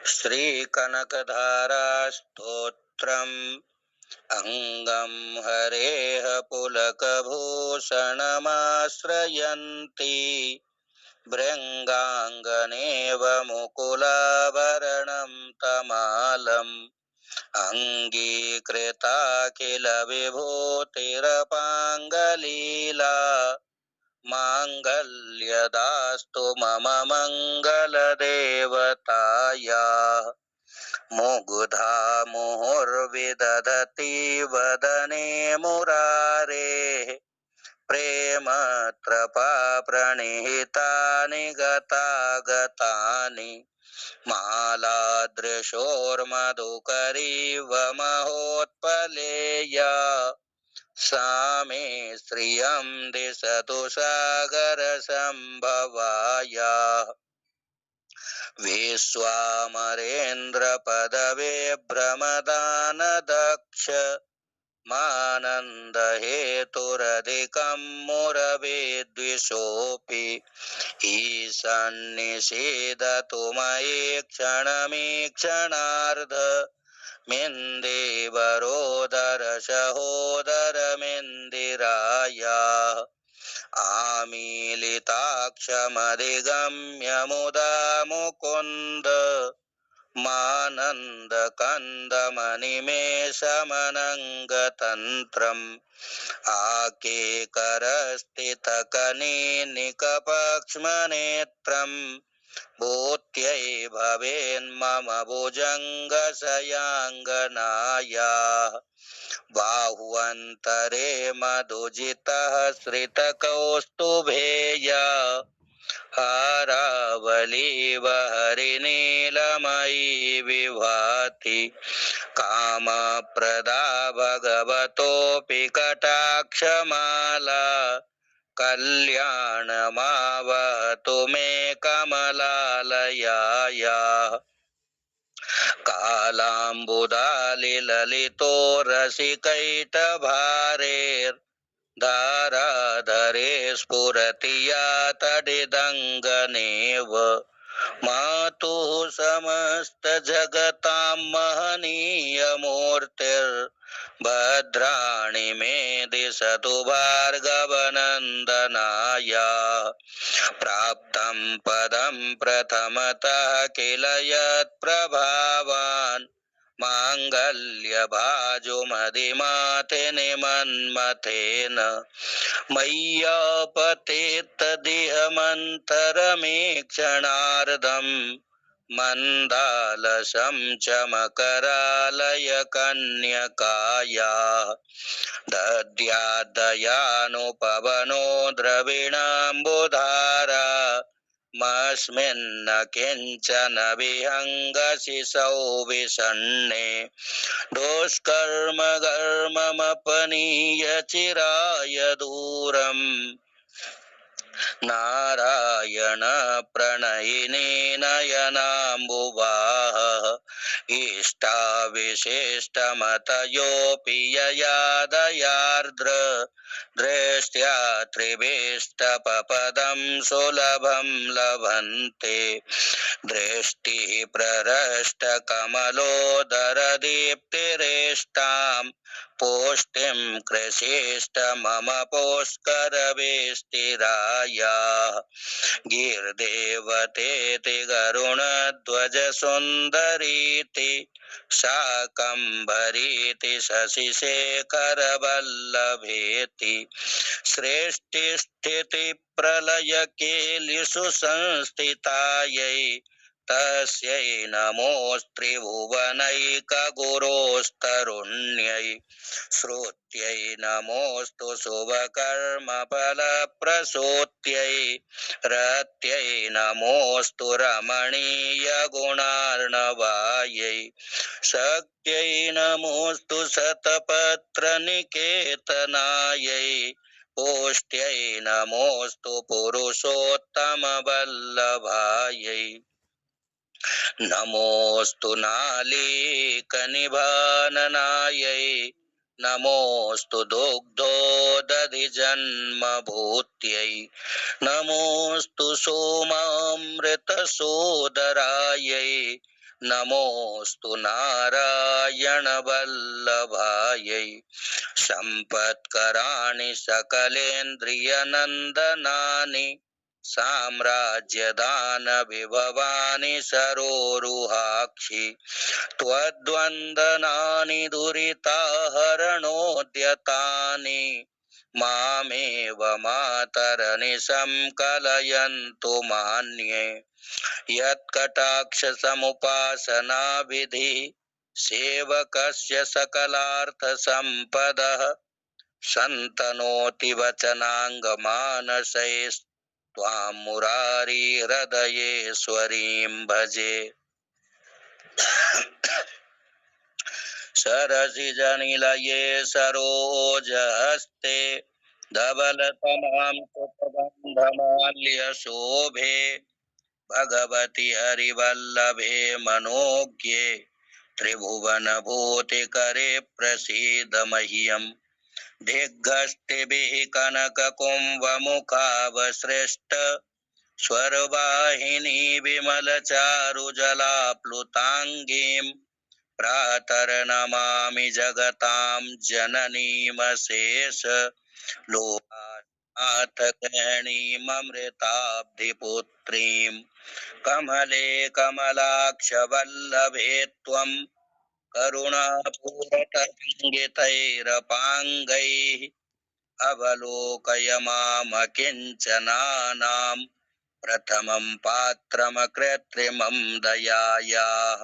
श्रीकनकधारास्तोत्रम् अंगं हरेः पुलकभूषणमाश्रयन्ति भृङ्गाङ्गनेव मुकुलाभरणं तमालम् अङ्गीकृताखिल विभूतिरपाङ्गलीला माङ्गल्यदास्तु मम मङ्गलदेवतायाः मुग्धा मुहुर्विदधति वदने मुरारेः प्रेमत्रपा प्रणिहितानि गतागतानि मालादृशोर्मधुकरीव महोत्पलेया सा मे श्रियं दिशतु सागरसम्भवायाः विश्वामरेन्द्रपदवे भ्रमदानदक्ष मानन्दहेतुरधिकं मुरविद्विषोऽपि ईशान्निषेधतु मयि क्षणमीक्षणार्ध मिन्देवरोदर सहोदरमिन्दिरायाः आमीलिताक्षमधिगम्य मुदा मुकुन्द मानन्दकन्दमनिमेषमनङ्गतन्त्रम् आकेकरस्थितकनीनिकपक्ष्मनेत्रम् भूत्यै भवेन्मम भुजङ्गशयाङ्गनायाः बाह्वन्तरे मधुजितः श्रितकौस्तुभेया हारावलीव हरिनीलमयी विभाति कामप्रदा भगवतोऽपि कटाक्षमाला कल्याणमावहतु मे कमलालयायाः कालाम्बुदालिललितो रसिकैटभारेर्धाराधरे स्फुरति या तडिदङ्गनेव मातुः समस्तजगतां महनीयमूर्तिर्भद्राणि मे दिशतु भार्गवनन्दनायाः प्राप्तं पदं प्रथमतः किल यत्प्रभावान् माङ्गल्यभाजुमदिमाथिनिमन्मथेन मय्यापतेत्तदिह मन्तरमीक्षणार्धम् मन्दालसं च मकरालय कन्यकायाः दद्यादयानुपवनो द्रविणाम्बुधारा मस्मिन्न किञ्चन विहङ्गशिशौ विषण्णे दुष्कर्म कर्ममपनीय चिराय दूरम् नारायण प्रणयिनी नयनाम्बुवाः इष्टाविशिष्टमतयोऽपि ययादयार्द्र दृष्ट्या त्रिविष्टपपदं सुलभं लभन्ते दृष्टिः प्रहृष्टकमलोदरदीप्तिरेष्टां पुष्टिं कृषिष्ट मम पुष्करवेष्टिरायाः गिर्देवतेति गरुणध्वजसुन्दरीति शाकम्भरीति शशिशेखरवल्लभेति सृष्टिस्थितिप्रलयकेलिषु संस्थितायै तस्यै नमोऽस्त्रिभुवनैकगुरोस्तरुण्यै श्रुत्यै नमोऽस्तु शुभकर्मफलप्रसूत्यै रत्यै नमोऽस्तु रमणीयगुणार्णवायै शक्त्यै नमोऽस्तु शतपत्रनिकेतनायै पुष्ट्यै नमोऽस्तु पुरुषोत्तमवल्लभायै नमोऽस्तु नालीकनिभाननायै नमोऽस्तु दुग्धोदधिजन्मभूत्यै नमोऽस्तु सोमामृतसोदरायै नमोऽस्तु नारायण वल्लभायै सम्पत्कराणि सकलेन्द्रियनन्दनानि साम्राज्यदान विभवानि सरोरुहाक्षि त्वद्वन्दनानि दुरिताहरणोद्यतानि मामेव मातरनिशं कलयन्तु मान्ये यत्कटाक्षसमुपासनाविधिः सेवकस्य सकलार्थसम्पदः सन्तनोति वचनाङ्गमानसैस्त्वां मुरारिहृदयेश्वरीं भजे सरसिजनिलये सरोजहस्ते धवलतमां कृतबन्धमाल्यशोभे भगवति हरिवल्लभे मनोज्ञे त्रिभुवनभूतिकरे प्रसीद मह्यम् दिग्गस्तिभिः कनककुम्भमुखावसृष्ट स्वरवाहिनी विमलचारुजलाप्लुताङ्गीं प्रातर्नमामि जगतां जननीमशेष लोकानाथ गृह्णीममृताब्धिपुत्रीं कमले कमलाक्षवल्लभे त्वं करुणापूरतरङ्गितैरपाङ्गैः अवलोकय मामकिञ्चनानां प्रथमं पात्रमकृत्रिमं दयायाः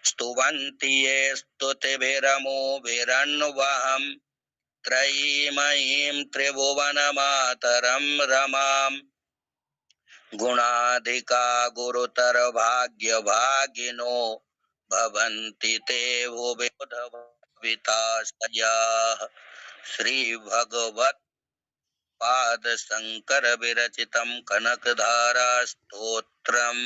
स्तुवन्ति ये स्तुतिभिरमुभिरन्वहं त्रयीमयीं त्रिभुवनमातरं रमां गुणाधिका गुरुतरभाग्यभागिनो भवन्ति ते भुवि बुधविताशयाः श्रीभगवत्पादशङ्कर विरचितं कनकधारा स्तोत्रम्।